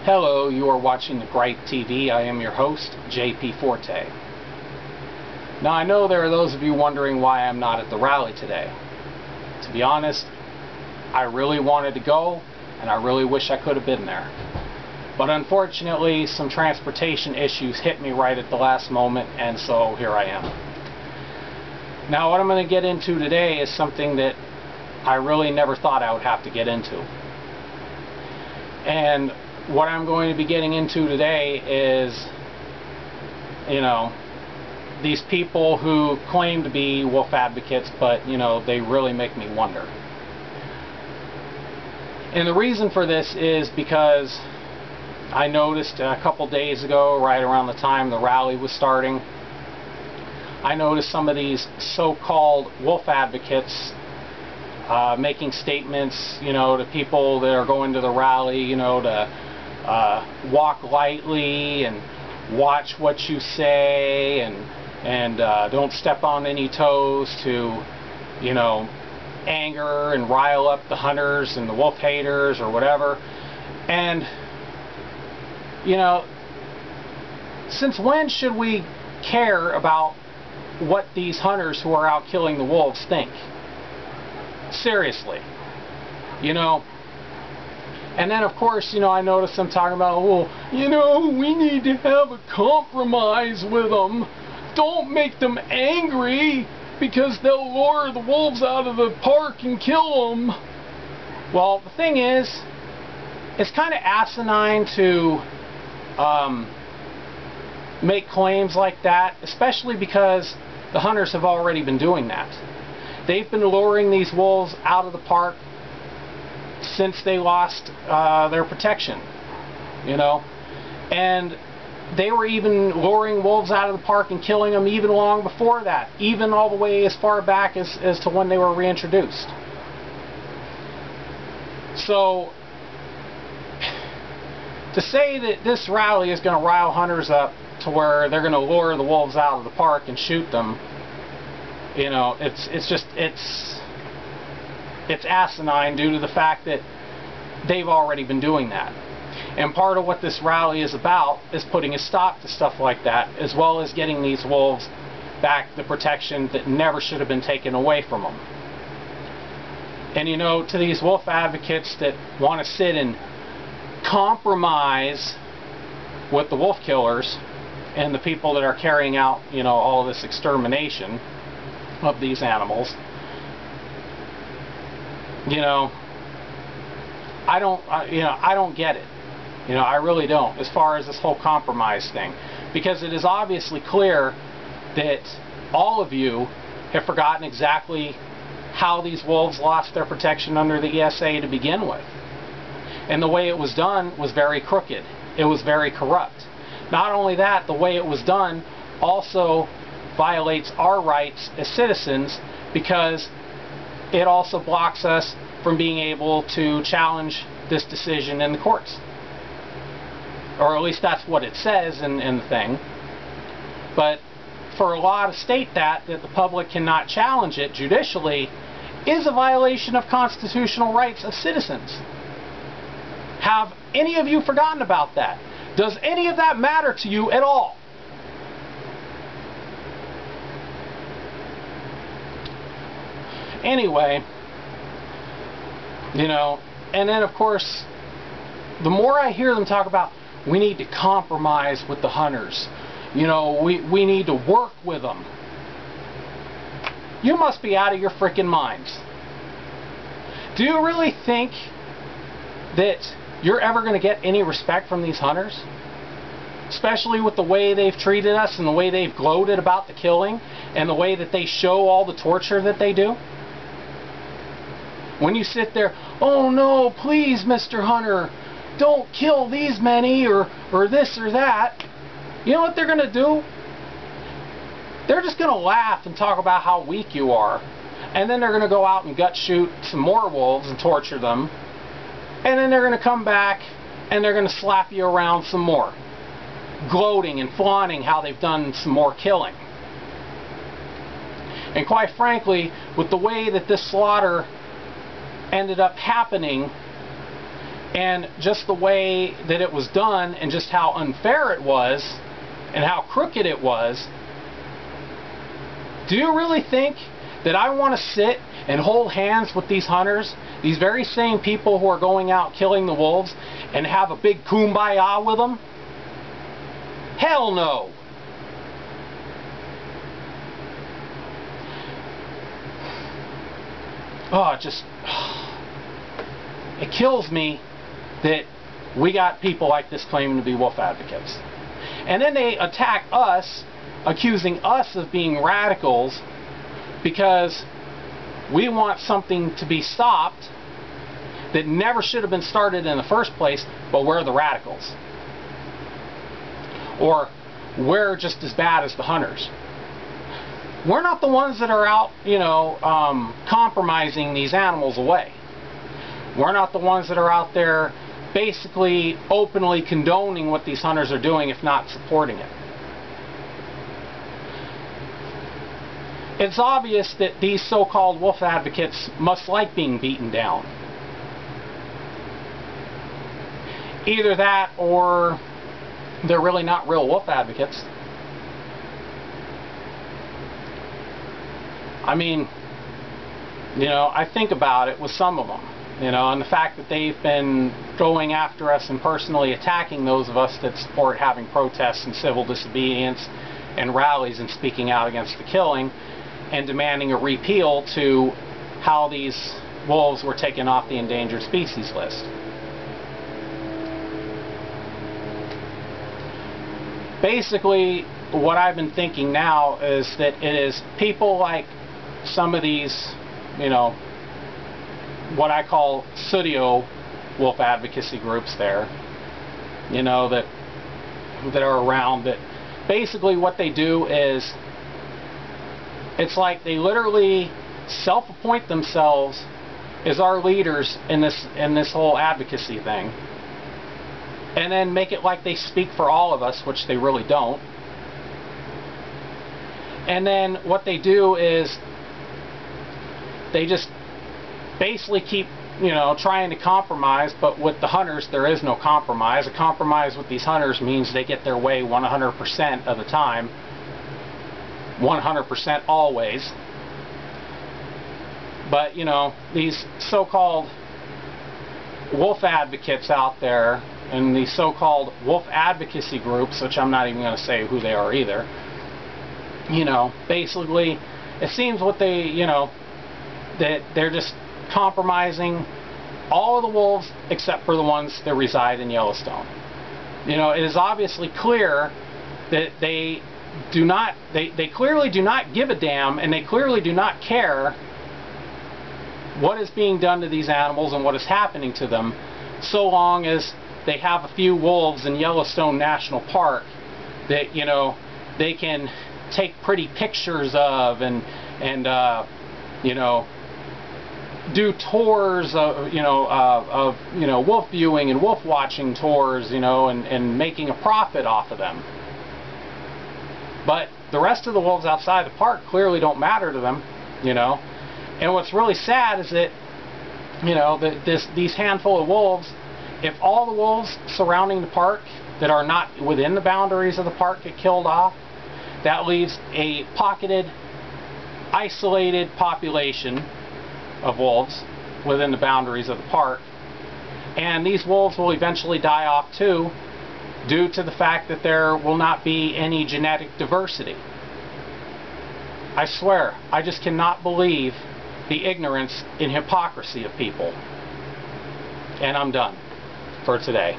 Hello, you are watching The Gripe TV. I am your host, JP Forte. Now, I know there are those of you wondering why I'm not at the rally today. To be honest, I really wanted to go, and I really wish I could have been there. But unfortunately, some transportation issues hit me right at the last moment, and so here I am. Now, what I'm going to get into today is something that I really never thought I would have to get into. And what I'm going to be getting into today is, these people who claim to be wolf advocates, but, they really make me wonder. And the reason for this is because I noticed a couple days ago, right around the time the rally was starting, I noticed some of these so-called wolf advocates making statements, to people that are going to the rally, to walk lightly and watch what you say and don't step on any toes to, anger and rile up the hunters and the wolf haters or whatever. And, since when should we care about what these hunters who are out killing the wolves think? Seriously. And then, of course, I noticed them talking about, well, we need to have a compromise with them. Don't make them angry because they'll lure the wolves out of the park and kill them. Well, the thing is, it's kind of asinine to make claims like that, especially because the hunters have already been doing that. They've been luring these wolves out of the park since they lost their protection, and they were even luring wolves out of the park and killing them even long before that, even all the way as far back as to when they were reintroduced. So to say that this rally is going to rile hunters up to where they're going to lure the wolves out of the park and shoot them, it's asinine due to the fact that they've already been doing that. And part of what this rally is about is putting a stop to stuff like that, as well as getting these wolves back the protection that never should have been taken away from them. And to these wolf advocates that want to sit and compromise with the wolf killers and the people that are carrying out, all of this extermination of these animals, I don't get it. I really don't, as far as this whole compromise thing, because it is obviously clear that all of you have forgotten exactly how these wolves lost their protection under the ESA to begin with. And the way it was done was very crooked. It was very corrupt. Not only that, the way it was done also violates our rights as citizens, because it also blocks us from being able to challenge this decision in the courts. Or at least that's what it says in the thing. But for a law to state that the public cannot challenge it judicially is a violation of constitutional rights of citizens. Have any of you forgotten about that? Does any of that matter to you at all? Anyway, and then of course, the more I hear them talk about, we need to compromise with the hunters, we need to work with them. You must be out of your freaking minds. Do you really think that you're ever going to get any respect from these hunters? Especially with the way they've treated us and the way they've gloated about the killing and the way that they show all the torture that they do? When you sit there, oh no, please, Mr. Hunter, don't kill these many or this or that. You know what they're going to do? They're just going to laugh and talk about how weak you are. And then they're going to go out and gut shoot some more wolves and torture them. And then they're going to come back and they're going to slap you around some more, gloating and flaunting how they've done some more killing. And quite frankly, with the way that this slaughter ended up happening, and just the way that it was done and just how unfair it was and how crooked it was, do you really think that I want to sit and hold hands with these hunters, these very same people who are going out killing the wolves, and have a big kumbaya with them? Hell no! Oh, it kills me that we got people like this claiming to be wolf advocates. And then they attack us, accusing us of being radicals because we want something to be stopped that never should have been started in the first place, but we're the radicals. Or we're just as bad as the hunters. We're not the ones that are out, compromising these animals away. We're not the ones that are out there basically openly condoning what these hunters are doing, if not supporting it. It's obvious that these so-called wolf advocates must like being beaten down. Either that or they're really not real wolf advocates. I mean, I think about it with some of them, and the fact that they've been going after us and personally attacking those of us that support having protests and civil disobedience and rallies and speaking out against the killing and demanding a repeal to how these wolves were taken off the endangered species list. Basically, what I've been thinking now is that it is people like some of these, what I call studio wolf advocacy groups there, that are around, that basically what they do is, it's like they literally self-appoint themselves as our leaders in this whole advocacy thing, and then make it like they speak for all of us, which they really don't. And then what they do is they just basically keep, trying to compromise, but with the hunters there is no compromise. A compromise with these hunters means they get their way 100% of the time, 100% always. But, these so-called wolf advocates out there, and these so-called wolf advocacy groups, which I'm not even going to say who they are either, basically, it seems what they, that they're just compromising all of the wolves except for the ones that reside in Yellowstone. It is obviously clear that they clearly do not give a damn, and they clearly do not care what is being done to these animals and what is happening to them, so long as they have a few wolves in Yellowstone National Park that, they can take pretty pictures of and do tours of, wolf viewing and wolf watching tours, and making a profit off of them. But the rest of the wolves outside the park clearly don't matter to them, And what's really sad is that, these handful of wolves, if all the wolves surrounding the park that are not within the boundaries of the park get killed off, that leaves a pocketed, isolated population of wolves within the boundaries of the park. And these wolves will eventually die off too, due to the fact that there will not be any genetic diversity. I swear, I just cannot believe the ignorance and hypocrisy of people. And I'm done for today.